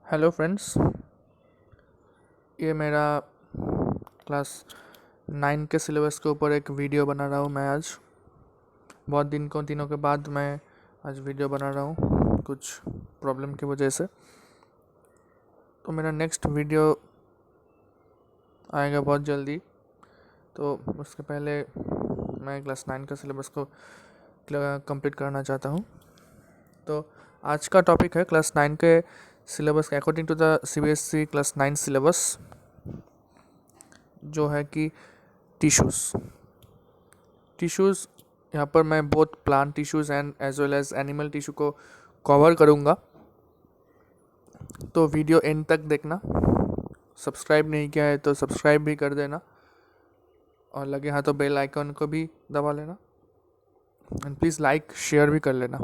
Hello friends, ये मेरा class 9 के सिलेबस के ऊपर एक वीडियो बना रहा हूँ मैं आज। बहुत दिनों के बाद मैं आज वीडियो बना रहा हूँ कुछ प्रॉब्लम की वजह से। तो मेरा नेक्स्ट वीडियो आएगा बहुत जल्दी। तो उसके पहले मैं क्लास 9 का सिलेबस को कंप्लीट करना चाहता हूँ। तो आज का टॉपिक है क्लास 9 के सिलेबस के according to the CBSE class 9 syllabus, जो है कि टिश्यूज़। यहाँ पर मैं both plant tissues and as well as animal tissue को कवर करूँगा। तो वीडियो एंड तक देखना। सब्सक्राइब नहीं किया है तो सब्सक्राइब भी कर देना, और लगे हाँ तो बेल आइकन को भी दबा लेना, एंड प्लीज़ लाइक शेयर भी कर लेना।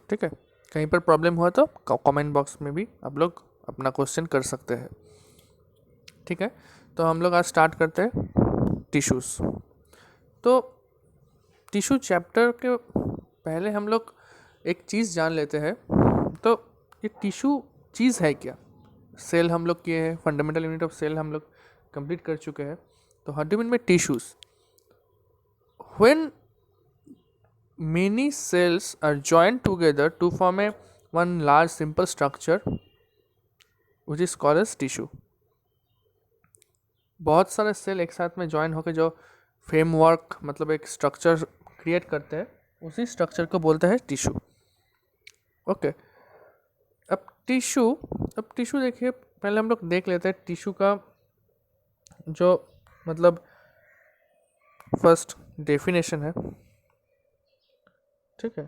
ठीक है, कहीं पर प्रॉब्लम हुआ तो कमेंट बॉक्स में भी आप लोग अपना क्वेश्चन कर सकते हैं। ठीक है, तो हम लोग आज स्टार्ट करते हैं टिश्यूज़। तो टिश्यू चैप्टर के पहले हम लोग एक चीज़ जान लेते हैं। तो ये टिश्यू चीज़ है क्या? सेल हम लोग किए हैं, फंडामेंटल यूनिट ऑफ सेल हम लोग कंप्लीट कर चुके हैं। तो how do mean bye tissues? When many cells are joined together to form a one large simple structure which is called as tissue. बहुत सारे सेल एक साथ में ज्वाइन होकर जो फ्रेमवर्क मतलब एक स्ट्रक्चर क्रिएट करते हैं, उसी स्ट्रक्चर को बोलते हैं टिश्यू। ओके, अब टिश्यू देखिए, पहले हम लोग देख लेते हैं टिश्यू का जो मतलब फर्स्ट डेफिनेशन है। ठीक है,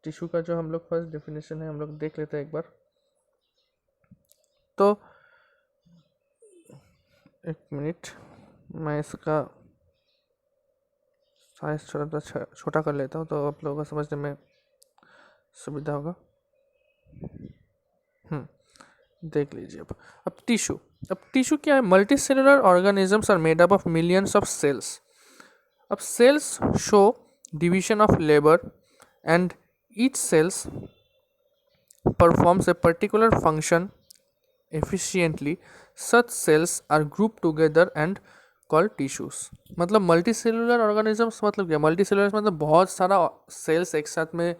टिश्यू का जो हम लोग फर्स्ट डेफिनेशन है हम लोग देख लेते हैं एक बार। तो एक मिनट, मैं इसका साइज छोटा कर लेता हूँ तो आप लोगों को समझने में सुविधा होगा। देख लीजिए। अब टिश्यू क्या है? Multicellular organisms are made up of millions of cells. अब cells show division of labour and each cells performs a particular function efficiently. Such cells are grouped together and called tissues. मतलब multi cellular organisms मतलब क्या? Multi cellular मतलब बहुत सारा sales एक साथ में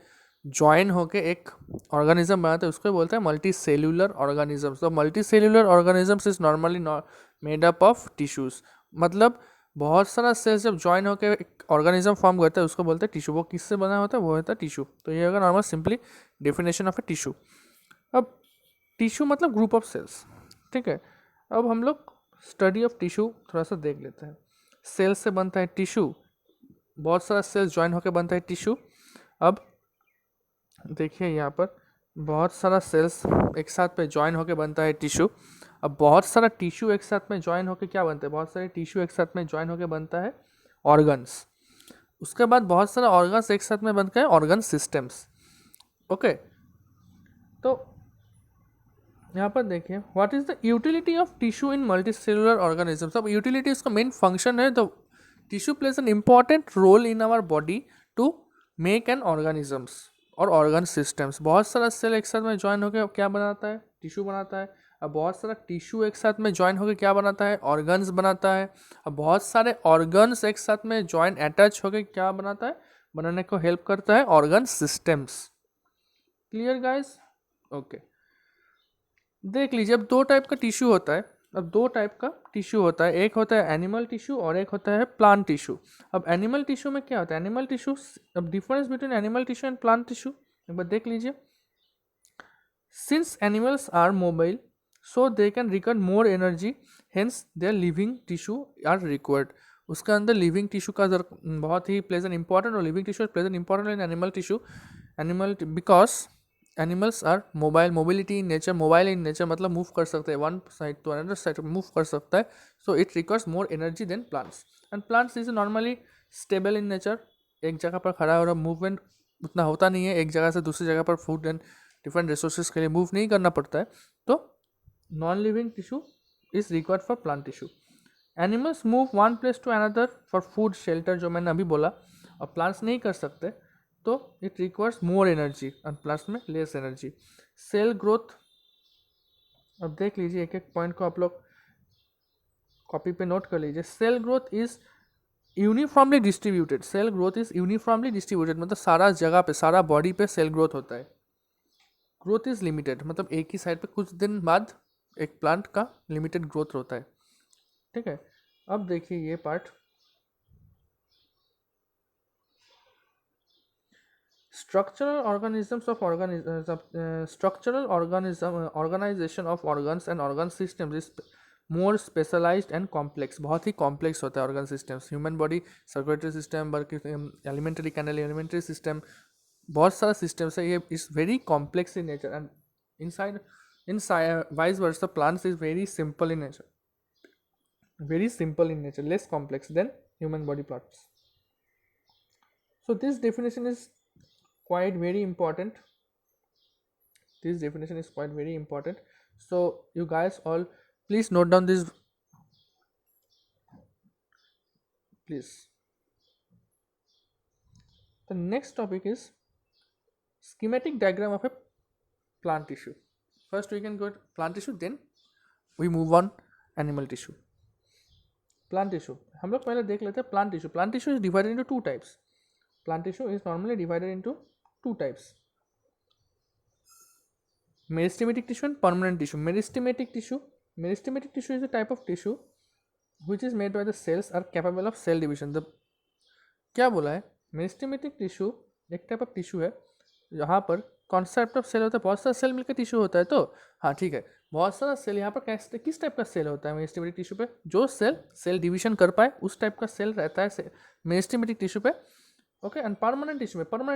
ज्वाइन होके एक ऑर्गेनिज्म बनाते हैं, उसको बोलते हैं मल्टी सेलुलर ऑर्गेनिजम्स। तो multi cellular organisms is normally made up of tissues. मतलब बहुत सारा सेल्स जब ज्वाइन होकर एक ऑर्गेनिज्म फॉर्म करता है उसको बोलते हैं टिश्यू। वो किससे बना होता है? वो होता है टिश्यू। तो ये होगा normal simply definition of a tissue. अब टिश्यू मतलब ग्रुप ऑफ सेल्स। ठीक है, अब हम लोग स्टडी ऑफ टिश्यू थोड़ा सा देख लेते हैं। सेल से बनता है टिश्यू, बहुत सारा सेल्स ज्वाइन होकर बनता है टिश्यू। अब देखिए यहाँ पर बहुत सारा सेल्स एक साथ पे ज्वाइन होकर बनता है टिश्यू। अब बहुत सारा टिश्यू एक साथ में ज्वाइन होकर क्या बनता है? बहुत सारे टिश्यू एक साथ में ज्वाइन होकर बनता है ऑर्गन्स। उसके बाद बहुत सारा ऑर्गन्स एक साथ में बनता है ऑर्गन सिस्टम्स। ओके, तो यहाँ पर देखिए what is the utility of tissue in multicellular organisms. अब यूटिलिटी इसका मेन फंक्शन है। तो tissue plays an important role in our body to make an organisms और ऑर्गन सिस्टम्स। बहुत सारा सेल एक साथ में ज्वाइन होकर क्या बनाता है? टिश्यू बनाता है। अब बहुत सारा टिश्यू एक साथ में ज्वाइन होकर क्या बनाता है? ऑर्गन्स बनाता है। अब बहुत सारे ऑर्गन्स एक साथ में ज्वाइन अटैच होकर क्या बनाता है? बनाने को हेल्प करता है organ systems. Clear guys? Okay, देख लीजिए। अब दो टाइप का टिश्यू होता है। अब दो टाइप का टिश्यू होता है, एक होता है एनिमल टिश्यू और एक होता है प्लांट टिश्यू। अब एनिमल टिश्यू में क्या होता है? एनिमल टिश्यू, अब difference between animal tissue and plant tissue एक बार देख लीजिए। Since animals are mobile so they can record more energy, hence their living tissue are required. उसके अंदर लिविंग टिश्यू का बहुत ही प्लेज एन इंपॉर्टेंट, और living tissue plays an important in animal tissue. Animal because animals are mobile, mobility in nature, mobile in nature मतलब move कर सकते हैं one side to another side, move कर सकता है। So it requires more energy than plants. And plants is normally stable in nature, एक जगह पर खड़ा हो रहा, मूवमेंट उतना होता नहीं है, एक जगह से दूसरी जगह पर फूड एंड डिफरेंट रिसोर्सेज के लिए मूव नहीं करना पड़ता है। तो non living tissue is required for plant tissue. Animals move one place to another for food shelter, जो मैंने अभी बोला, और प्लांट्स नहीं कर सकते। तो it requires more energy and plants में लेस एनर्जी। सेल ग्रोथ अब देख लीजिए, एक एक पॉइंट को आप लोग कॉपी पे नोट कर लीजिए। Cell growth is uniformly distributed, cell growth is uniformly distributed मतलब सारा जगह पे, सारा बॉडी पे सेल ग्रोथ होता है। ग्रोथ इज लिमिटेड मतलब एक ही साइड पे कुछ दिन बाद एक प्लांट का लिमिटेड ग्रोथ होता है, ठीक है। अब देखिए ये part, structural organisms of structural organization of organs and organ systems is more specialized and complex, बहुत ही complex होता है organ systems, human body, circulatory system, alimentary canal, alimentary system, बहुत सारा systems है, ये is very complex in nature and inside vice versa plants is very simple in nature, less complex than human body parts. So this definition is quite very important. So you guys all please note down this, please. The next topic is schematic diagram of a plant tissue. First we can go to plant tissue, then we move on animal tissue. Plant tissue हम लोग पहले देख लेते हैं plant tissue. Plant tissue is divided into two types. Plant tissue is normally divided into two types: meristematic tissue and permanent tissue. Meristematic tissue is a type of tissue which is made by the cells are capable of cell division. The क्या बोला है, meristematic tissue एक type of tissue है यहाँ पर concept of cell होता है, बहुत सारा सेल मिलकर टिश्यू होता है, तो हाँ ठीक है, बहुत सारा सेल यहाँ पर किस टाइप का सेल होता है मेरिस्टेमेटिक टिश्यू पे, जो सेल डिवीजन कर पाए उस टाइप का सेल रहता है मेरिस्टेमेटिक टिश्यू पे, ओके। एंड परमानेंट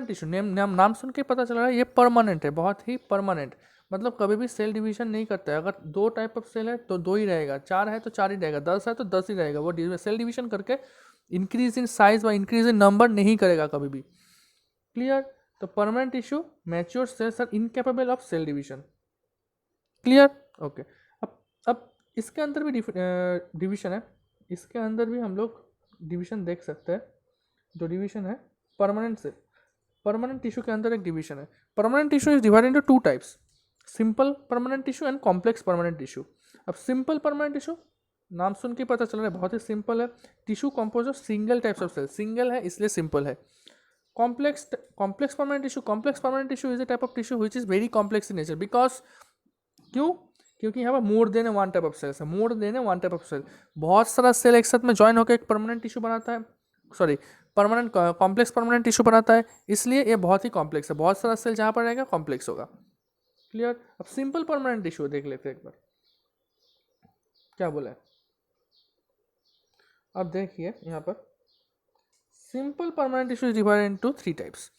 टिश्यू नाम सुन के पता चल रहा है ये परमानेंट है, बहुत ही परमानेंट, मतलब कभी भी सेल डिवीजन नहीं करता है। अगर दो टाइप ऑफ सेल है तो दो ही रहेगा, चार है तो चार ही रहेगा, 10 है तो 10 ही रहेगा, वो सेल डिवीजन करके इंक्रीज इन साइज व इंक्रीज इन नंबर नहीं करेगा कभी भी, क्लियर। तो permanent tissue mature cells are incapable of cell division, clear, okay. अब इसके अंदर भी डिवीजन है, इसके अंदर भी हम लोग डिवीजन देख सकते हैं। जो डिवीजन है परमानेंट टिश्यू के अंदर एक डिवीजन है। Permanent tissue is divided into two types: simple permanent tissue and complex permanent tissue. अब सिंपल परमानेंट टिश्यू नाम सुन के पता चल रहा है बहुत ही सिंपल है, tissue composed of single types of cell, single है इसलिए सिंपल है। Complex permanent tissue is a type of tissue which is very complex in nature, because क्योंकि यहाँ पर more than one type of cell, बहुत सारा cell एक साथ में ज्वाइन होकर एक परमानेंट टिश्यू बनाता है, परमानेंट कॉम्प्लेक्स परमानेंट टिश्यू बनाता है, इसलिए ये बहुत ही कॉम्प्लेक्स है, बहुत सारा सेल जहाँ पर रहेगा कॉम्प्लेक्स होगा, क्लियर। अब सिंपल परमानेंट टिश्यू देख लेते हैं एक बार क्या बोला है। अब देखिए यहाँ पर simple permanent tissue is divided into three types: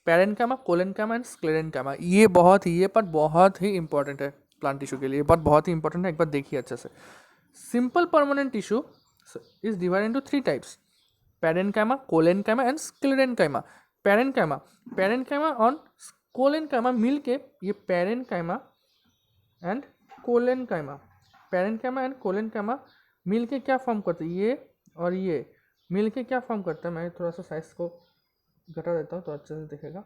parenchyma, collenchyma and sclerenchyma. ये बहुत ही इंपॉर्टेंट है प्लांट टिश्यू के लिए, बहुत ही इंपॉर्टेंट है, एक बार देखिए अच्छे से। Simple permanent tissue is divided into three types: parenchyma, collenchyma and sclerenchyma. Parenchyma और कोलेनकाइमा मिल के ये पैरेन्काइमा एंड कोलेनकाइमा मिल के क्या फॉर्म करते हैं, ये और ये मिल के क्या फॉर्म करता है, मैं थोड़ा सा साइज को घटा देता हूँ तो अच्छे से दिखेगा।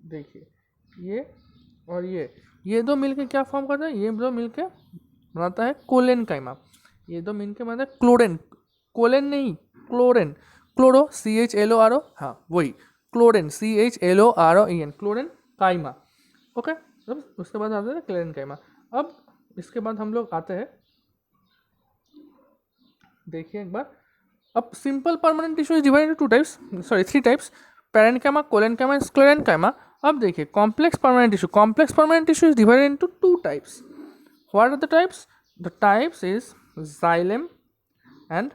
देखिए ये और ये दो मिल के क्या फॉर्म करता है, ये दो मिल के बनाता है कोलेनकाइमा, ये दो मिल के बनाता है क्लोरो CHLORO, हाँ वही क्लोरेन CHLOROEN, क्लोरेन काइमा, ओके। अब उसके बाद आते हैं क्लेरेनकाइमा। अब इसके बाद हम लोग आते हैं, देखिए एक बार, अब simple permanent tissue is divided into three types: parenchyma, collenchyma and sclerenchyma. अब देखिए complex permanent tissue is divided into two types. What are the types? The types is xylem and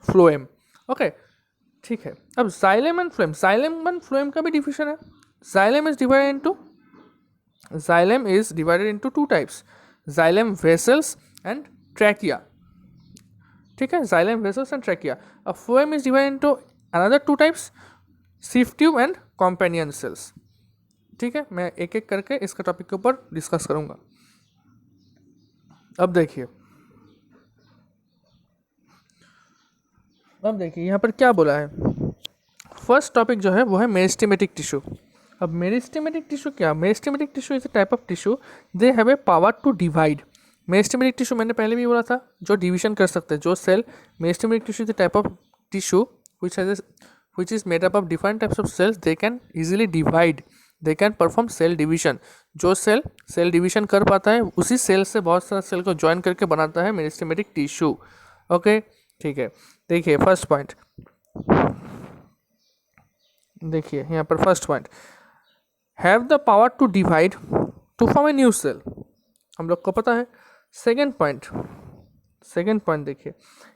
phloem, okay, ठीक है। अब xylem and phloem का भी definition है। Xylem is divided into two types: xylem vessels and trachea, ठीक है, xylem vessels and trachea. अब phloem is divided into another two types: सिफ्ट ट्यूब एंड कॉम्पेनियन सेल्स, ठीक है। मैं एक एक करके इसका टॉपिक के ऊपर डिस्कस करूंगा। अब देखिए यहाँ पर क्या बोला है। फर्स्ट टॉपिक जो है वो है मेरिस्टेमेटिक टिश्यू, अब मेरिस्टेमेटिक टिश्यू क्या, meristematic tissue is a type of tissue they have a power to divide. Meristematic tissue मैंने पहले भी बोला था जो डिवीजन कर सकते हैं, जो cell, meristematic tissue is a type of tissue which is made up of different types of cells, they can easily divide, they can perform cell division। जो सेल डिवीजन कर पाता है उसी सेल से बहुत सारा सेल को ज्वाइन करके बनाता है मेरिस्टेमेटिक टिश्यू। ओके ठीक है, देखिए फर्स्ट पॉइंट, देखिए यहाँ पर first point, have the power to divide to form a new cell, हम लोग को पता है। सेकेंड पॉइंट देखिए,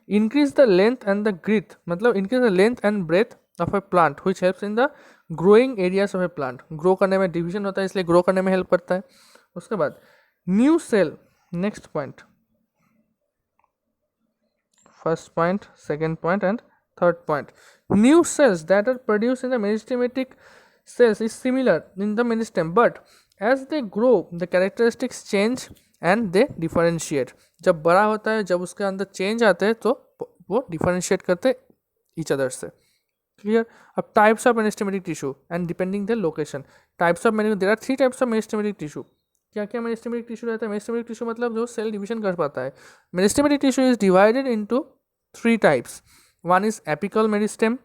increase the length and the breadth, मतलब increase the length and breadth of a plant which helps in the growing areas of a plant. Grow करने में division होता है इसलिए ग्रो करने में हेल्प करता है। उसके बाद new cell, next point, first point, second point and third point, new cells that are produce in the meristematic cells is similar in the meristem but as they grow the characteristics change and they differentiate। जब बड़ा होता है, जब उसके अंदर change आते हैं तो वो डिफरेंशिएट करते ईच अदर से। क्लियर। अब types of meristematic tissue and depending the location, types of there are 3 types of meristematic tissue. क्या क्या मेरिस्टेमेटिक टिश्यू रहता है? मेरिस्टेमेटिक टिश्यू मतलब जो सेल डिवीजन कर पाता है। Meristematic tissue is divided into 3 types, one is apical meristem,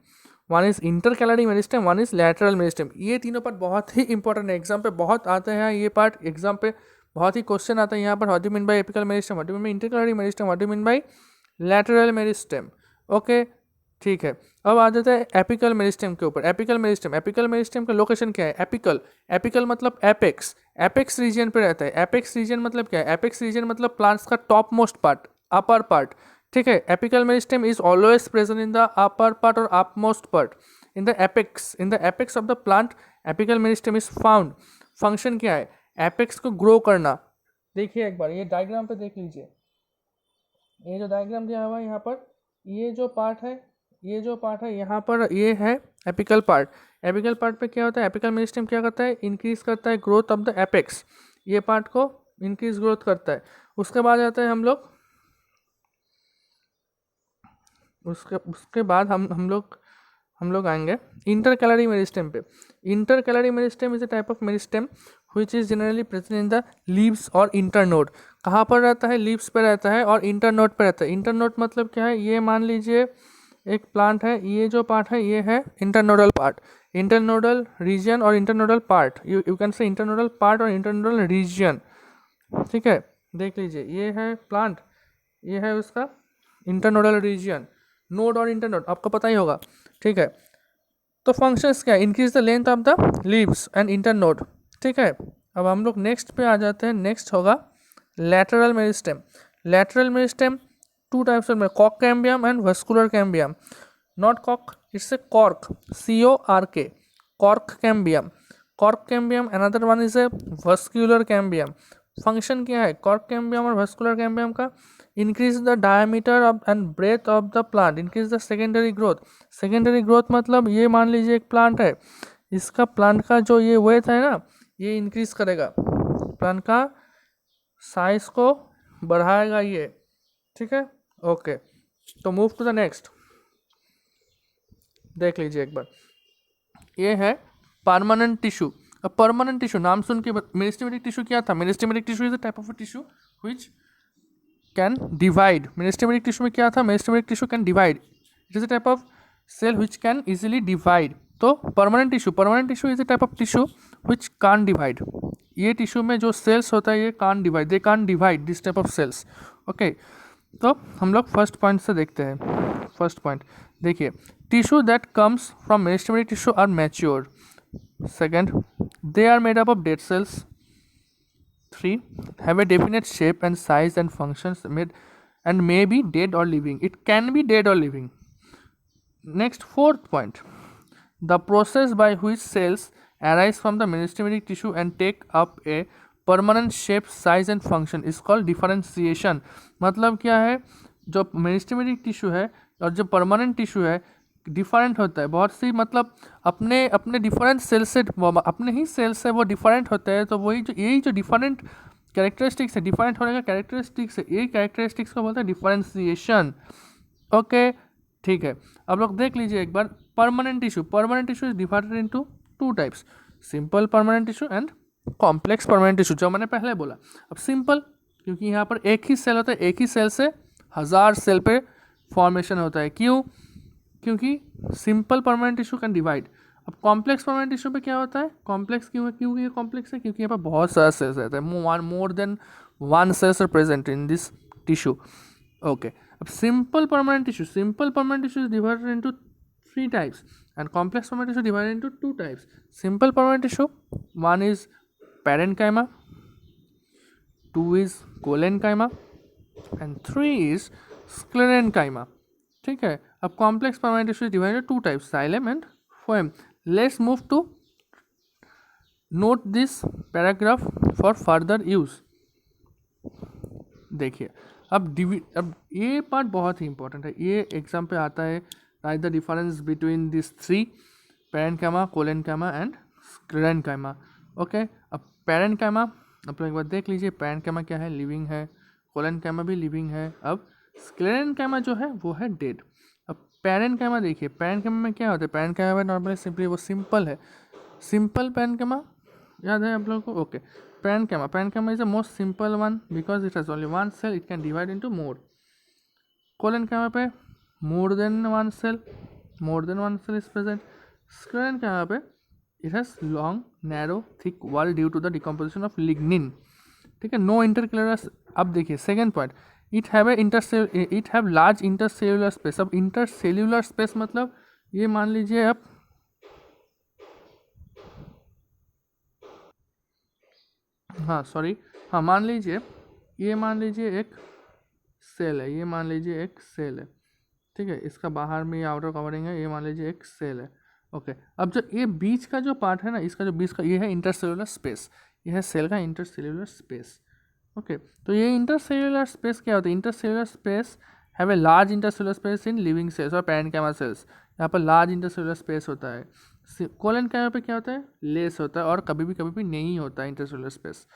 one is intercalary meristem, one is lateral meristem. ये तीनों पार्ट बहुत ही इंपॉर्टेंट है, एग्जाम पे बहुत आते हैं ये पार्ट, एग्जाम पे बहुत ही क्वेश्चन आता है यहाँ पर। What do mean bye apical meristem, what do mean bye intercalary meristem, what do mean bye lateral meristem. Okay ठीक है, अब आ जाता है एपिकल मेरिस्टेम के ऊपर। एपिकल मेरिस्टेम का लोकेशन क्या है? एपिकल मतलब एपेक्स, एपेक्स रीजन पे रहता है। एपेक्स रीजन मतलब क्या है? एपेक्स रीजन मतलब प्लांट्स का top most part, upper part. ठीक है, apical meristem is always present in the upper part और up most part in the apex of the plant. Apical meristem is found. Function क्या है? Apex को grow करना। देखिए एक बार ये डायग्राम पे देख लीजिए, ये जो डायग्राम दिया हुआ है यहाँ पर, ये जो पार्ट है यहाँ पर, ये है एपिकल पार्ट। एपिकल पार्ट पे क्या होता है? एपिकल मेरिस्टेम क्या करता है? इंक्रीज करता है ग्रोथ ऑफ द एपेक्स, ये पार्ट को इंक्रीज ग्रोथ करता है। उसके बाद आता है उसके बाद हम लोग आएंगे इंटरकैलरी मेरिस्टेम पे। Intercalary meristem is a type of meristem which is generally present in the leaves और इंटरनोड। कहाँ पर रहता है? लीव्स पे रहता है और इंटरनोड पे रहता है। इंटरनोड मतलब क्या है? ये मान लीजिए एक प्लांट है, ये जो पार्ट है ये है इंटरनोडल पार्ट, इंटरनोडल रीजन और internodal part, you can say internodal part और इंटरनोडल रीजन। ठीक है, देख लीजिए ये है प्लांट, ये है उसका इंटरनोडल रीजन, नोड और इंटरनोड आपको पता ही होगा। ठीक है, तो फंक्शंस क्या है? Increase the length of the leaves and internode. ठीक है, अब हम लोग नेक्स्ट पे आ जाते हैं। नेक्स्ट होगा lateral meristem. Lateral meristem 2 types of, cork cambium and vascular cambium. Not cork, it's a cork, CORK, cork cambium. Another one is a vascular cambium. Function क्या है कॉर्क कैम्बियम और वस्कुलर कैम्बियम का? Increase the diameter of and breadth of the plant, increase the secondary growth. Secondary growth मतलब ये मान लीजिए एक plant है, इसका प्लांट का जो ये वेट है ना, ये इंक्रीज करेगा, प्लांट का साइज को बढ़ाएगा ये। ठीक है, ओके, तो मूव टू द नेक्स्ट। देख लीजिए एक बार, ये है परमानेंट टिश्यू। अब परमानेंट टिश्यू नाम सुन के, मेरिस्टेमेटिक टिश्यू क्या था? Meristematic tissue is a type of a tissue which can divide. Meristematic tissue में क्या था? Meristematic tissue can divide, it is a type of cell which can easily divide. तो permanent tissue is a type of tissue which can't divide. ये tissue में जो cells होता है ये can't divide, they can't divide this type of cells. Okay, तो हम लोग फर्स्ट पॉइंट से देखते हैं। फर्स्ट पॉइंट देखिए, tissue that comes from meristematic tissue are mature. Second, they are made up of dead cells. 3, have a definite shape and size and functions made and may be dead or living. It can be dead or living. Next, fourth point, the process by which cells arise from the meristematic tissue and take up a permanent shape, size and function is called differentiation. मतलब क्या है? जो meristematic tissue है और जो permanent tissue है different होता है बहुत सी, मतलब अपने डिफरेंट सेल से, अपने ही सेल से वो डिफरेंट होते हैं। तो यही जो डिफरेंट कैरेक्टरिस्टिक्स है, डिफरेंट होने का कैरेक्टरिस्टिक्स है, यही कैरेक्टरिस्टिक्स को बोलते हैं डिफरेंशिएशन। ओके ठीक है, अब लोग देख लीजिए एक बार permanent tissue is divided into 2 types, simple permanent tissue and complex permanent tissue, जो मैंने पहले बोला। अब सिंपल, क्योंकि यहाँ पर एक ही सेल होता है, एक ही सेल से 1000 सेल पे फॉर्मेशन होता है। क्यों? क्योंकि simple permanent tissue can divide. अब कॉम्प्लेक्स परमानेंट टिश्यू पे क्या होता है? कॉम्प्लेक्स क्यों है? क्यों ये कॉम्प्लेक्स है? क्योंकि यहाँ पर बहुत सारा सेल्स रहता है, more than 1 cells are present in this tissue. Okay. Simple permanent tissue is divided into 3 types, and complex permanent tissue divided into 2 types. Simple permanent tissue, one is parenchyma, 2 is collenchyma, and 3 is sclerenchyma. ठीक है। अब complex permanent tissue is divided into 2 types, xylem and phloem. Let's move to note this paragraph for further use. देखिए, अब ये part बहुत ही important है, ये exam पे आता है। Right the difference between this 3, parenchyma, collenchyma and sclerenchyma. Okay, अब पैरेन्काइमा आप लोग एक बार देख लीजिए, पैरेन्काइमा क्या है? लिविंग है। कोलेन्काइमा भी लिविंग है। अब स्क्लेरेन्काइमा जो है वो है डेड। अब पैरेन्काइमा देखिए, पैरेन्काइमा में क्या होता है? पैरेन्काइमा में नॉर्मली सिंपली वो सिंपल है, सिंपल पैरेन्काइमा याद है आप लोगों को? Okay, parenchyma is the most simple one because it has only one cell, it can divide into more. Collenchyma पे more than one cell is present. Sclerenchyma पे it has long, narrow, thick wall due to the decomposition of lignin. ठीक है, no intercellular। अब देखिए second point, it have large intercellular space। अब intercellular space मतलब ये मान लीजिए आप, मान लीजिए एक सेल है, ये मान लीजिए एक सेल है। ठीक है, इसका बाहर में ये आउटर कवरिंग है, ये मान लीजिए एक सेल है। ओके, अब जो ये बीच का जो पार्ट है ना, इसका जो बीच का ये है इंटरसेलुलर स्पेस, ये है सेल का इंटरसेलुलर स्पेस। ओके, तो ये इंटरसेलुलर स्पेस क्या होता है? Intercellular space have a large intercellular space in living cells और पैरेन्काइमा सेल्स। यहाँ पर लार्ज इंटरसेलुलर स्पेस होता है। कोलेन्काइमा पे क्या होता है? लेस होता है और कभी भी नहीं होता है इंटरसेलुलर स्पेस।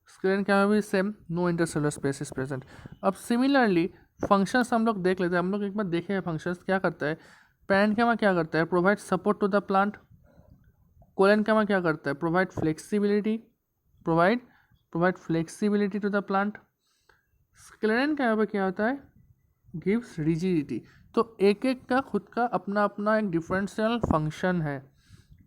स्क्लेरेन्काइमा भी same, no intercellular space is present. अब सिमिलरली फंक्शंस हम लोग देख लेते हैं। हम लोग एक बार देखे हैं फंक्शंस क्या करता है। पैरेन्काइमा क्या करता है? Provide support to the plant. Collenchyma क्या करता है? Provide flexibility to the plant. Sclerenchyma पे क्या होता है? Gives rigidity. तो एक एक का खुद का अपना अपना एक डिफरेंशियल फंक्शन है।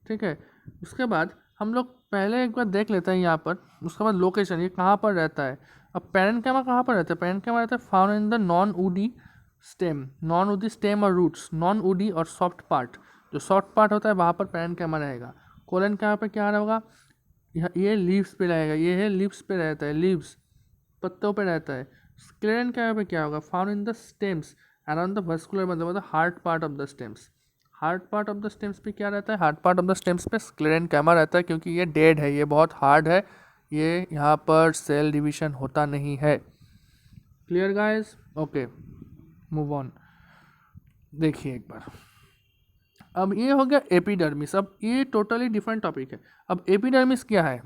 ठीक है, उसके बाद हम लोग पहले एक बार देख लेते हैं यहाँ पर, उसके बाद लोकेशन, ये कहाँ पर रहता है। अब पैरेन्काइमा कहाँ पर रहता है? पैरेन्काइमा रहता है found in the non woody stem और रूट्स, नॉन वुडी और सॉफ्ट पार्ट। जो सॉफ्ट पार्ट होता है वहाँ पर पैरेन्काइमा रहेगा। कोलेन्काइमा पे क्या होगा? ये लीव्स पे रहेगा, ये है लीव्स पे रहता है, लीव्स पत्तों पे रहता है। स्क्लेरेन्काइमा पे क्या होगा? Found in the stems around the vascular मतलब hard part of the stems. Hard part of the stems पे क्या रहता है? Hard part of the stems पे स्क्लेरेन्काइमा रहता है, क्योंकि ये डेड है, ये बहुत हार्ड है, ये यहाँ पर सेल डिवीजन होता नहीं है। Clear guys? Okay, move on. देखिए एक बार, अब ये हो गया एपिडर्मिस। अब ये टोटली डिफरेंट टॉपिक है। अब एपिडर्मिस क्या है?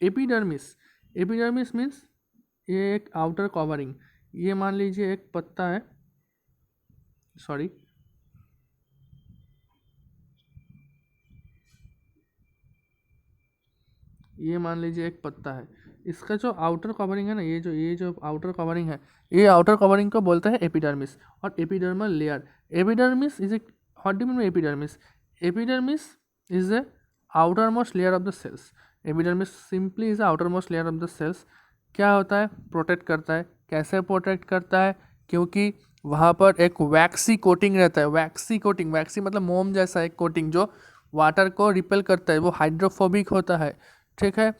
एपिडर्मिस मीन्स ये एक आउटर कवरिंग। ये मान लीजिए एक पत्ता है, ये मान लीजिए एक पत्ता है। इसका जो आउटर कवरिंग है ना, ये जो आउटर कवरिंग है, ये आउटर कवरिंग को बोलते हैं एपिडर्मिस और epidermal layer. Epidermis is a what do you mean epidermis? Epidermis is a outer most layer of the cells. Epidermis simply is outer most layer of the cells. क्या होता है? Protect करता है। कैसे प्रोटेक्ट करता है? क्योंकि वहाँ पर एक वैक्सी कोटिंग रहता है। वैक्सी मतलब मोम जैसा एक कोटिंग जो वाटर को रिपेल करता है, वो हाइड्रोफोबिक होता है। ठीक है,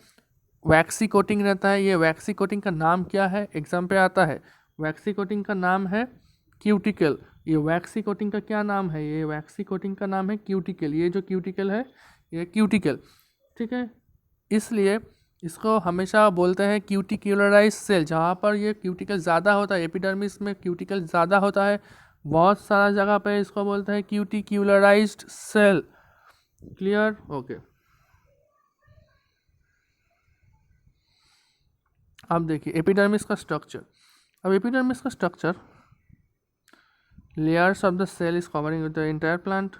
वैक्सी कोटिंग रहता है। ये वैक्सी कोटिंग का नाम क्या है? एग्जाम पे आता है। वैक्सी कोटिंग का नाम है क्यूटिकल। ये वैक्सी कोटिंग का क्या नाम है? ये वैक्सी कोटिंग का नाम है क्यूटिकल। ये जो क्यूटिकल है, ये क्यूटिकल। ठीक है, इसलिए इसको हमेशा बोलते हैं क्यूटिक्युलराइज सेल। जहाँ पर ये क्यूटिकल ज़्यादा होता है, एपिडर्मिस में क्यूटिकल ज़्यादा होता है, बहुत सारा जगह पे इसको बोलते हैं क्यूटिक्युलराइज्ड सेल। क्लियर? ओके, अब देखिए एपिडर्मिस का स्ट्रक्चर। अब एपिडर्मिस का structure, layers of the cell is covering with the entire plant,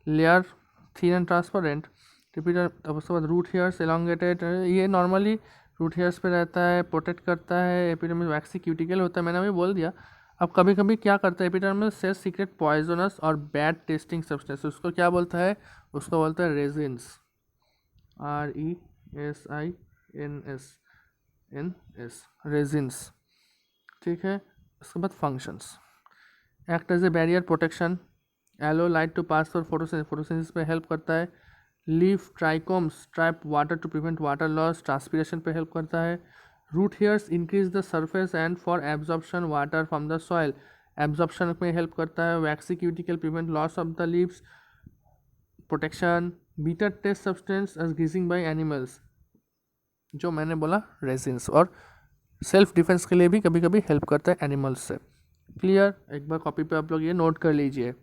layer thin and transparent, तब उसके बाद रूट हेयर्स एलोंगेटेड, ये नॉर्मली रूट हेयर्स पे रहता है, प्रोटेक्ट करता है। एपिडर्मिस वैक्सी क्यूटिकल होता है, मैंने अभी बोल दिया। अब कभी कभी क्या करता है एपिडर्मिस सेल्स सीक्रेट पॉइजनस और बैड टेस्टिंग सब्सटेंस, उसको क्या बोलता है, उसको बोलता है रेजिन्स, RESINS रेजिन्स। ठीक है, उसके बाद functions, act as a barrier protection, allow light to pass for photosynthesis पे हेल्प करता है। Leaf trichomes trap water to prevent water loss, transpiration पे हेल्प करता है। Root hairs increase the surface and for absorption water from the soil, absorption में help करता है। Waxy cuticle prevent loss of the leaves, protection. Bitter taste substance as grazing by animals, जो मैंने बोला resins, और self defence के लिए भी कभी कभी हेल्प करता है एनिमल्स से। क्लियर, एक बार कॉपी पे आप लोग ये नोट कर लीजिए।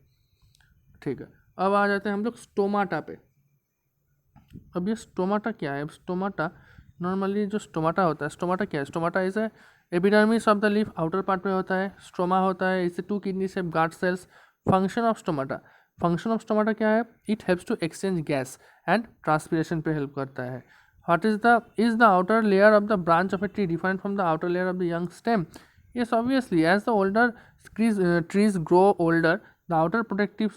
ठीक है, अब आ जाते हैं हम लोग स्टोमाटा पे। अब ये स्टोमाटा क्या है, स्टोमाटा नॉर्मली जो स्टोमाटा होता है, स्टोमाटा क्या है, stomata is a epidermis of the leaf, outer part में होता है, स्ट्रोमा होता है, इससे 2 kidney shape guard cells. Function of stomata, function of stomata क्या है, it helps to exchange gas and transpiration पे हेल्प करता है। What is the outer layer of the branch of a tree defined from the outer layer of the young stem? Yes, obviously, as the older trees grow older, the outer protective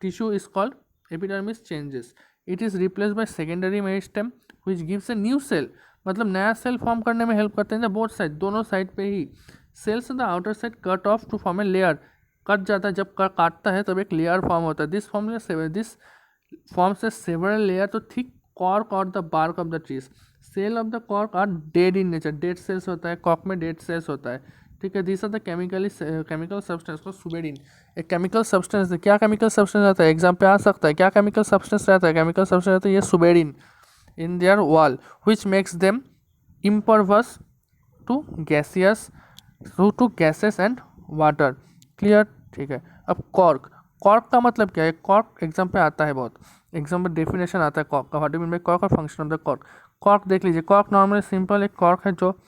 tissue is called epidermis changes. It is replaced by secondary meristem, which gives a new cell. मतलब नया cell form करने में help करते हैं both side, दोनों side पे ही। Cells the outer side cut off to form a layer, cut जाता है, जब काटता है तब एक लेयर फॉर्म होता है। This forms a several layer to thick cork और the bark of the trees. Cell of the cork are dead in nature, dead cells होता है, कॉर्क में डेड सेल्स होता है। ठीक है, this are the chemical substance को suberin, एक केमिकल सब्सटेंस। क्या केमिकल सब्सटेंस रहता है, एग्जाम पे आ सकता है, क्या केमिकल सब्सटेंस रहता है, केमिकल सब्सटेंस रहता है ये suberin in their wall, which makes them impervious to gaseous to gases and water. Clear, ठीक है। अब कॉर्क, कॉर्क का मतलब क्या है, कॉर्क एग्जाम पे आता है बहुत, एग्जाम पे डेफिनेशन आता है कॉर्क का, what do mean by cork और function of the cork. Cork देख लीजिए, कॉर्क नॉर्मली सिंपल एक कॉर्क है जो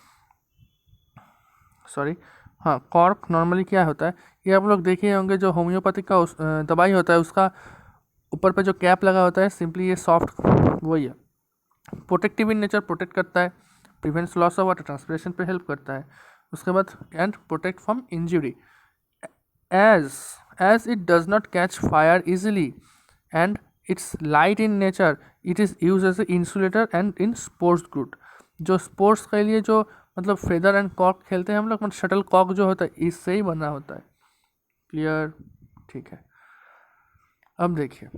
कॉर्क नॉर्मली क्या होता है, ये आप लोग देखे होंगे जो होम्योपैथिक का दवाई होता है उसका ऊपर पे जो कैप लगा होता है, सिंपली ये सॉफ्ट वही है। प्रोटेक्टिव इन नेचर, प्रोटेक्ट करता है, prevents loss of water, transpiration पे हेल्प करता है। उसके बाद and protect from injury, as it does not catch fire easily and it's light in nature, it is use as a insulator and in sports group. जो sports के लिए जो मतलब फेदर एंड कॉक खेलते हैं हम लोग, मतलब शटल कॉक जो होता है इससे ही बना होता है। क्लियर, ठीक है। अब देखिए,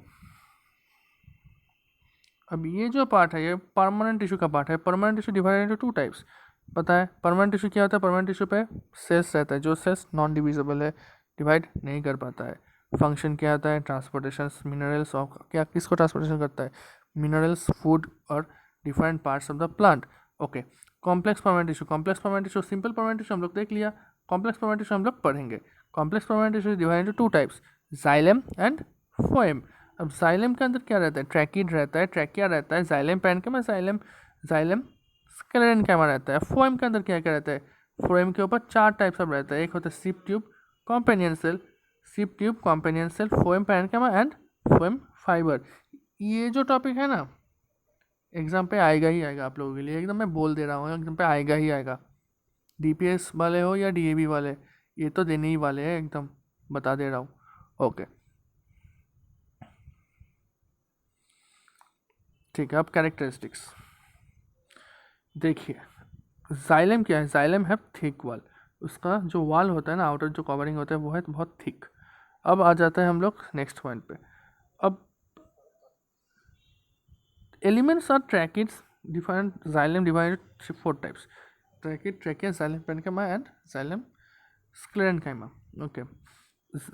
अब ये जो पार्ट है ये परमानेंट टिश्यू का पार्ट है। Permanent tissue divided into 2 types, पता है परमानेंट टिश्यू क्या होता है, परमानेंट टिश्यू पे सेल्स रहता है, जो सेल्स नॉन डिविजिबल है, डिवाइड नहीं कर पाता है। फंक्शन क्या होता है, ट्रांसपोर्टेशन मिनरल्स ऑफ, क्या किसको ट्रांसपोर्टेशन करता है, मिनरल्स, फूड और different parts of the plant. Okay, complex permanent tissue, complex permanent tissue, simple permanent tissue हम लोग देख लिया, कॉम्प्लेक्स परमानेंट टिश्यू हम लोग पढ़ेंगे। Complex permanent tissue divide into 2 types, xylem and phloem. अब जाइलम के अंदर क्या रहता है, ट्रैकिड रहता है, ट्रैकिया रहता है, जाइलम पैन के में जाइलम स्क्लेरेन्काइमा रहता है। फोएम के अंदर क्या क्या रहता है, फोएम के ऊपर 4 टाइप्स ऑफ रहता है, एक होता है sieve tube, companion cell, sieve tube, companion cell, phloem parenchyma and phloem fibre. ये जो टॉपिक है ना एग्जाम पे आएगा ही आएगा आप लोगों के लिए, एकदम मैं बोल दे रहा हूँ एग्जाम पे आएगा ही आएगा। डीपीएस वाले हो या डीएवी वाले, ये तो देने ही वाले हैं, एकदम बता दे रहा हूँ। ओके, ठीक है। अब कैरेक्टरिस्टिक्स देखिए, जाइलम क्या है, जाइलम है थिक वॉल, उसका जो वॉल होता है ना, आउटर जो कवरिंग होता है वो है बहुत थिक। अब आ जाता है हम लोग नेक्स्ट पॉइंट पे। अब elements are tracheids, different xylem divided 4 types, tracheid, trachea, xylem parenchyma and xylem sclerenchyma. Okay,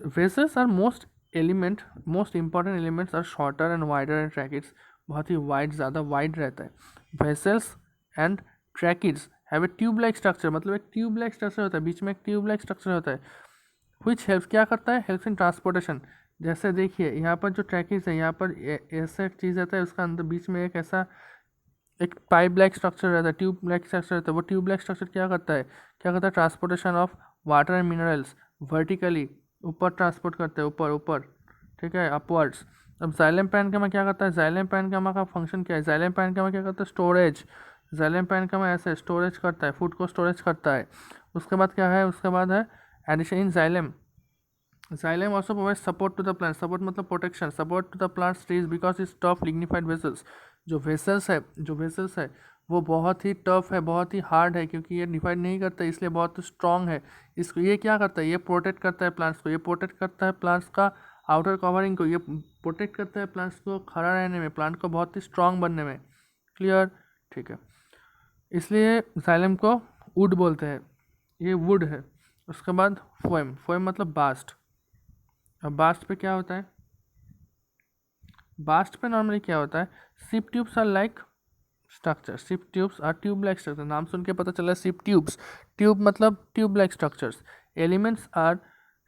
vessels are most important elements are shorter and wider and tracheids, बहुत ही वाइड, ज़्यादा वाइड रहता है। Vessels and tracheids have a tube like structure, मतलब एक tube like structure होता है, बीच में एक ट्यूब लाइक स्ट्रक्चर होता है, विच हेल्प, क्या करता है, हेल्प्स इन ट्रांसपोर्टेशन। जैसे देखिए यहाँ पर जो ट्रैकिड्स है, यहाँ पर ऐसा एक चीज़ रहता है, उसका अंदर बीच में एक ऐसा एक पाइप लाइक स्ट्रक्चर रहता है, ट्यूब लाइक स्ट्रक्चर रहता है। वो ट्यूब लाइक स्ट्रक्चर क्या करता है, transportation of water and minerals vertically, ऊपर ट्रांसपोर्ट करते हैं, ऊपर ऊपर, ठीक है, अपवर्ड्स। अब जाइलम पैरेन्किमा क्या करता है, जाइलम पैरेन्किमा का फंक्शन क्या है, जाइलम पैरेन्किमा क्या करता है, स्टोरेज। जाइलम पैरेन्किमा ऐसे स्टोरेज करता है, फूड को स्टोरेज करता है। उसके बाद क्या है, उसके बाद है addition in xylem. Xylem also provides support to the plant. Support मतलब protection. Support to the plant trees because it's tough lignified vessels. जो vessels है वो बहुत ही टफ है, बहुत ही हार्ड है, क्योंकि ये डिफाइड नहीं करता, इसलिए बहुत स्ट्रॉन्ग है। इसको ये क्या करता है, ये प्रोटेक्ट करता है प्लांट्स को, ये प्रोटेक्ट करता है प्लांट्स का आउटर कवरिंग को, ये प्रोटेक्ट करता है प्लांट्स को खड़ा रहने में, प्लांट को बहुत ही स्ट्रॉन्ग बनने में। क्लियर, ठीक है। इसलिए जाइलम को वुड बोलते हैं, ये वुड है। उसके बाद फोएम, फोएम मतलब बास्ट। अब बास्ट पे क्या होता है, बास्ट पे नॉर्मली क्या होता है, sieve tubes are like structure, sieve tubes are tube like structure, नाम सुन के पता चला सिप ट्यूब्स, ट्यूब मतलब tube like structures. Elements are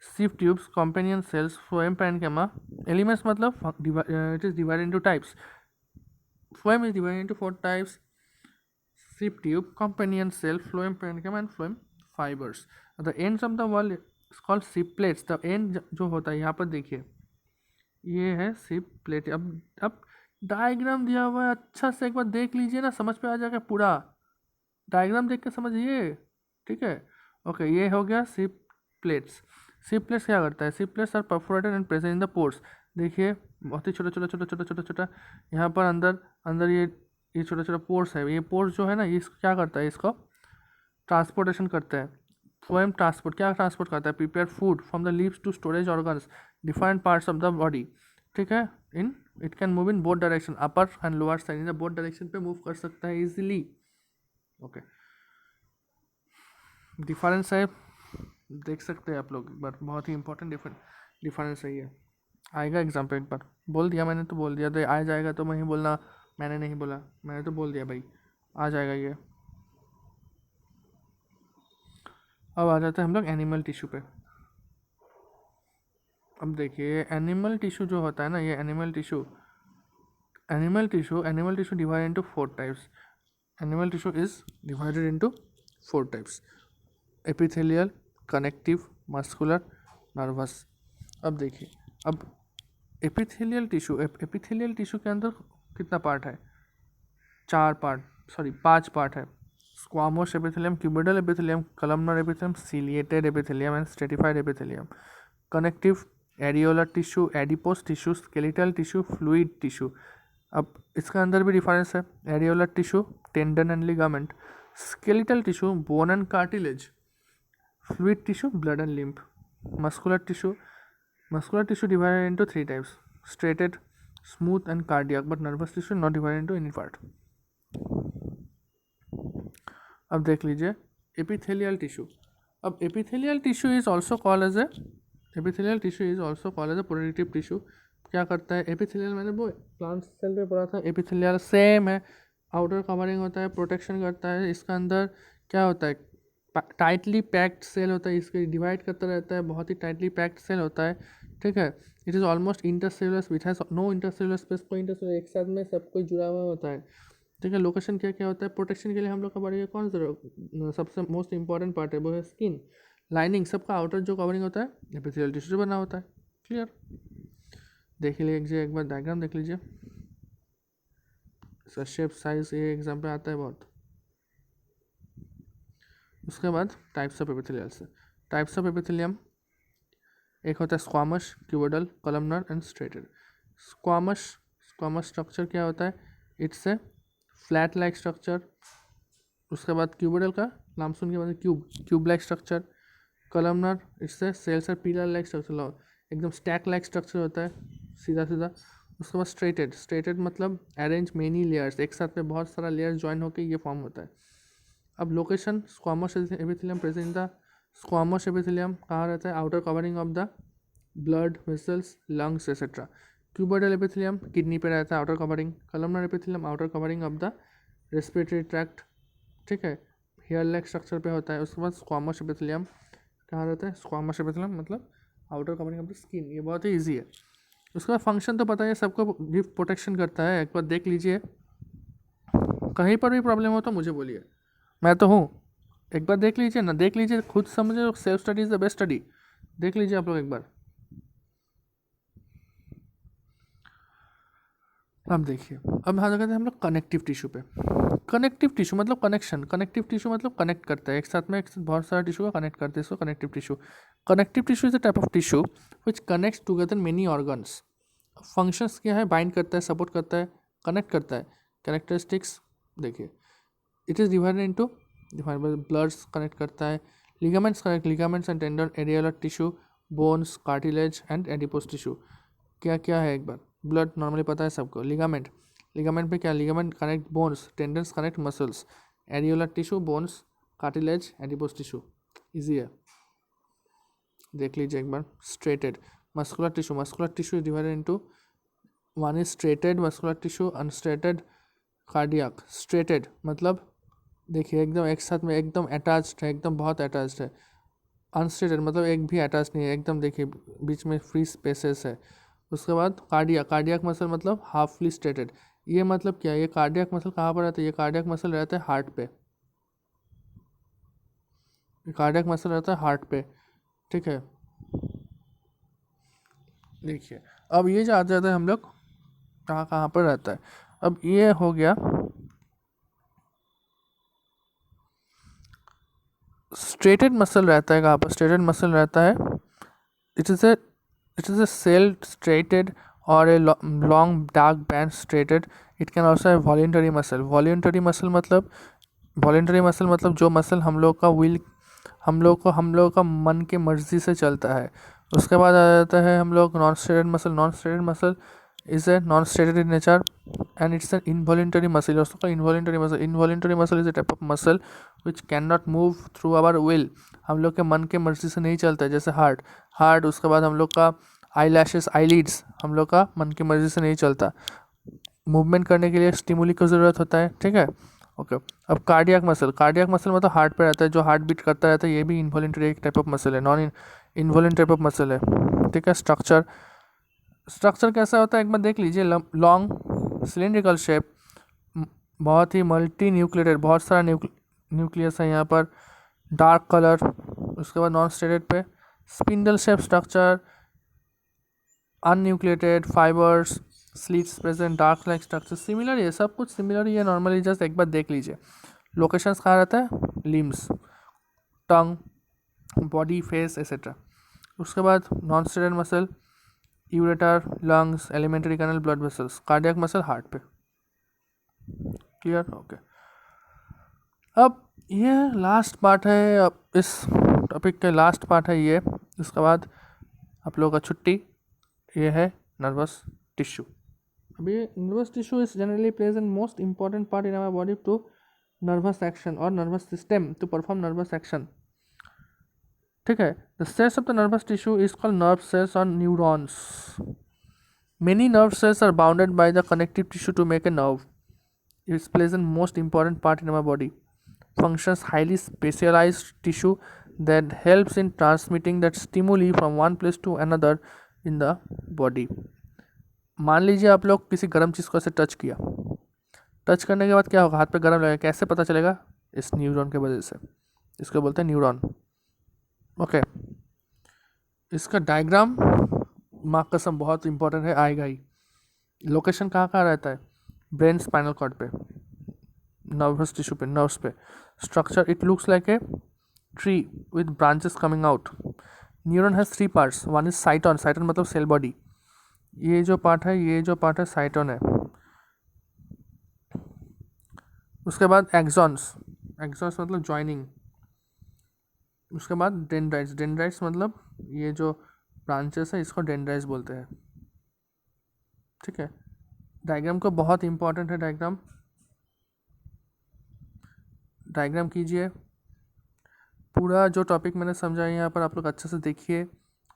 sieve tubes, companion cells, phloem parenchyma. Elements मतलब it is divided into types, phloem is divided into 4 types, sieve tube, companion cell, phloem parenchyma and phloem fibres. The ends of the wall is called sieve plates. The end जो होता है यहाँ पर देखिए, ये है SIP plate. अब diagram दिया हुआ है, अच्छा से एक बार देख लीजिए ना, समझ पे आ जाएगा पूरा। डायग्राम देख के समझिए, ठीक है। ओके, ये हो गया सिप प्लेट्स। सिप प्लेट्स क्या करता है, sieve plates are perforated and present in the pores. देखिए बहुत ही छोटा छोटा छोटा छोटा छोटा छोटा यहाँ पर अंदर अंदर ये छोटा छोटा पोर्स है। ये पोर्स जो है ना, ये इसको क्या करता है, इसको ट्रांसपोर्टेशन करता है। फ्लोएम ट्रांसपोर्ट क्या ट्रांसपोर्ट करता है, prepare food from the leaves to storage organs, different parts of the body, ठीक है। In it can move in both direction, upper and lower side, in the both direction पे move कर सकता है easily. Okay, difference है, देख सकते हैं आप लोग एक बार, बहुत ही इंपॉर्टेंट डिफरेंस है ये। आएगा एग्जाम पे, एक बार बोल दिया मैंने, तो बोल दिया तो आ जाएगा, तो मैं ही बोलना मैंने नहीं बोला, मैंने तो बोल दिया भाई, आ जाएगा ये। अब आ जाते हैं हम लोग एनिमल टिश्यू पे। अब देखिए एनिमल टिश्यू जो होता है ना, ये animal tissue divided into 4 types. Animal tissue is divided into 4 types, epithelial, connective, muscular, nervous. अब देखिए, अब एपिथेलियल टिश्यू के अंदर कितना पार्ट है, 5 पार्ट है। Squamous epithelium, cuboidal epithelium, columnar epithelium, ciliated epithelium and stratified epithelium. Connective, areolar tissue, adipose tissue, skeletal tissue, fluid tissue. अब इसका अंदर भी डिफरेंस है, areolar tissue tendon and ligament, skeletal tissue bone and cartilage, fluid tissue blood and lymph. Muscular tissue divided into 3 types, striated, smooth and cardiac, but nervous tissue not divided into any part. अब देख लीजिए epithelial tissue. अब epithelial tissue is also called as a protective tissue. क्या करता है epithelial, मैंने वो plant cell पे पढ़ा था, एपिथेलियल सेम है, आउटर कवरिंग होता है, प्रोटेक्शन करता है। इसका अंदर क्या होता है, टाइटली पैक्ड सेल होता है, इसके डिवाइड करता रहता है, बहुत ही टाइटली पैक्ड सेल होता है, ठीक है। It is almost intercellular which has no intercellular space, कोई इंटरसेलुलर, एक साथ में सब कुछ जुड़ा हुआ होता है, ठीक है। लोकेशन क्या क्या होता है, प्रोटेक्शन के लिए हम लोग का पढ़ेगा कौन सा सबसे मोस्ट इंपॉर्टेंट पार्ट है, वो है स्किन लाइनिंग। सबका आउटर जो कवरिंग होता है एपिथेलियल टिश्यू से बना होता है। क्लियर, देख लीजिए एक बार डायग्राम देख लीजिए, इसका शेप साइज ये एग्जाम पे आता है बहुत। उसके बाद टाइप्स ऑफ एपिथेलियल से, टाइप्स ऑफ एपिथेलियम एक होता है squamous, cuboidal, columnar and striated. Squamous structure क्या होता है, it's a flat like structure. उसके बाद क्यूबिडल का नाम सुन के बाद cube like structure. Columnar it's a cells और पिलर लाइक स्ट्रक्चर, एकदम स्टैक लाइक स्ट्रक्चर होता है, सीधा सीधा। उसके बाद स्ट्रेटेड मतलब अरेंज मेनी लेयर्स, एक साथ में बहुत सारा लेयर्स ज्वाइन होकर ये फॉर्म होता है। अब location, squamous epithelium present the squamous epithelium कहाँ रहता है, outer covering of the blood vessels, lungs etcetera. Cuboidal epithelium kidney पे रहता है, outer covering. Columnar epithelium outer covering of the respiratory tract, ठीक है, हेयर लाइक स्ट्रक्चर पे होता है। उसके बाद स्क्वामस एपिथेलियम कहाँ रहता है, स्क्वामस एपिथेलियम मतलब outer covering of the skin, ये बहुत ही ईजी है। उसका फंक्शन तो पता है, सबको गिफ्ट प्रोटेक्शन करता है, एक बार देख लीजिए, कहीं पर भी प्रॉब्लम हो तो मुझे बोलिए, मैं तो हूँ। एक बार देख लीजिए ना, देख लीजिए, खुद समझे, self study is the best study, देख लीजिए आप लोग एक बार। अब देखिए, अब हाँ कहते हैं हम लोग कनेक्टिव टिश्यू पे। कनेक्टिव टिश्यू मतलब कनेक्शन, कनेक्टिव टिश्यू मतलब कनेक्ट करता है एक साथ में, एक साथ बहुत सारा टिश्यू का कनेक्ट करते हैं, इसको connective tissue. Connective tissue is a type of tissue which connects together many organs. Functions क्या है, बाइंड करता है, सपोर्ट करता है, कनेक्ट करता है। कैरेक्टरिस्टिक्स देखिए, it is divided into, divide by bloods connect करता है, ligaments connect, ligaments and tendon, areolar tissue, bones, cartilage and adipose tissue. क्या क्या है एक बार, ब्लड नॉर्मली पता है सबको, लिगामेंट, लिगामेंट पे क्या, ligament connect bones, tendons connect muscles, areolar tissue, bones, cartilage, adipose tissue, easy है, देख लीजिए एक बार। Striated muscular tissue, muscular tissue is divided into, one is striated muscular tissue, unstriated cardiac. Striated मतलब देखिए एकदम एक साथ में एकदम अटैच्ड है, एकदम बहुत अटैच्ड है। अनस्ट्रेटेड मतलब एक भी अटैच नहीं है, एकदम देखिए बीच में फ्री स्पेसेस है। उसके बाद कार्डियक, कार्डियक मसल मतलब हाफली स्ट्रेटेड। ये मतलब क्या है, ये कार्डियक मसल कहाँ पर रहता है, ये कार्डियक मसल रहता है हार्ट पे, कार्डियक मसल रहता है हार्ट पे, ठीक है। देखिए अब ये जो आ जाता है हम लोग कहाँ कहाँ पर रहता है। अब ये हो गया स्ट्रेटेड मसल रहता है, कहाँ पर स्ट्रेटेड मसल रहता है, it is a it is a cell straighted or a long dark band straighted. It can also have voluntary muscle. voluntary muscle मतलब, voluntary muscle मतलब जो मसल हम लोग का विल, हम लोग का मन के मर्जी से चलता है। उसके बाद आ जाता है हम लोग non striated muscle. Non striated muscle is a non-stated in nature and it's an involuntary muscle, also called involuntary muscle. Involuntary muscle is a type of muscle which cannot move through our will. हम लोग के मन के मर्जी से नहीं चलता है, जैसे हार्ट, हार्ट उसके बाद हम लोग का आई लैशेस, आई लीड्स हम लोग का मन की मर्जी से नहीं चलता, मूवमेंट करने के लिए स्टिमुली की ज़रूरत होता है, ठीक है। ओके अब कार्डियक मसल, कार्डियक मसल मतलब हार्ट पे रहता है, जो हार्ट बीट करता रहता है, ये भी इन्वॉलेंटरी एक टाइप ऑफ मसल है, नॉन इन्वॉलेंटरी टाइप ऑफ मसल है, ठीक है। स्ट्रक्चर, स्ट्रक्चर कैसा होता है एक बार देख लीजिए, लॉन्ग सिलेंड्रिकल शेप, बहुत ही मल्टी न्यूक्लिएटेड, बहुत सारा न्यूक्लियस है यहाँ पर, डार्क कलर। उसके बाद नॉन स्टेटेड पे spindle shape structure, uninucleated fibres, slits present, dark like structure, similar है, सब कुछ सिमिलर ही है नॉर्मली, जस्ट एक बार देख लीजिए। लोकेशंस कहाँ रहता है, limbs, tongue, body, face etcetera. उसके बाद non striated muscle, ureter, lungs, alimentary canal, blood vessels, cardiac muscle heart पे, क्लियर, ओके। अब ये लास्ट पार्ट है, अब इस टॉपिक के लास्ट पार्ट है ये, उसके बाद आप लोगों का छुट्टी। ये है नर्वस टिश्यू। अब ये nervous tissue is generally plays an most important part in our body to nervous action और nervous system to perform nervous action, ठीक है। The cells of the nervous tissue is called nerve cells और neurons. Many nerve cells are bounded by the connective tissue to make a nerve. It plays a most important part in our body. Functions highly specialized tissue that helps in transmitting that stimuli from one place to another in the body. मान लीजिए आप लोग किसी गर्म चीज़ को ऐसे touch किया, touch करने के बाद क्या होगा, हाथ पे गर्म लगेगा, कैसे पता चलेगा, इस न्यूरॉन के वजह से, इसको बोलते हैं न्यूरॉन, ओके। इसका डायग्राम माँ कसम बहुत इंपॉर्टेंट है, आएगा ही। लोकेशन कहाँ कहाँ रहता है, ब्रेन स्पाइनल कॉर्ड पे, नर्वस टिश्यू पे, नर्व्स पे। Structure, it looks like a tree with branches coming out. Neuron has three parts, one is cyton, cyton मतलब सेल बॉडी, ये जो पार्ट है, ये जो पार्ट है साइटॉन है। उसके बाद एक्सॉन्स, एक्सॉन्स मतलब ज्वाइनिंग। उसके बाद डेंड्राइट्स, डेंड्राइट्स मतलब ये जो ब्रांचेस है, इसको डेंड्राइट्स बोलते हैं, ठीक है। डायग्राम को बहुत इंपॉर्टेंट है, डायग्राम, डायग्राम कीजिए। पूरा जो टॉपिक मैंने समझाया यहाँ पर आप लोग अच्छे से देखिए,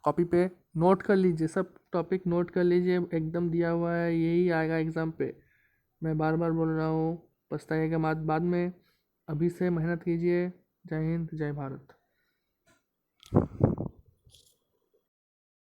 कॉपी पे नोट कर लीजिए, सब टॉपिक नोट कर लीजिए, एकदम दिया हुआ है, यही आएगा एग्ज़ाम पे। मैं बार बार बोल रहा हूँ, पछताइएगा बाद में, अभी से मेहनत कीजिए। जय हिंद, जय भारत।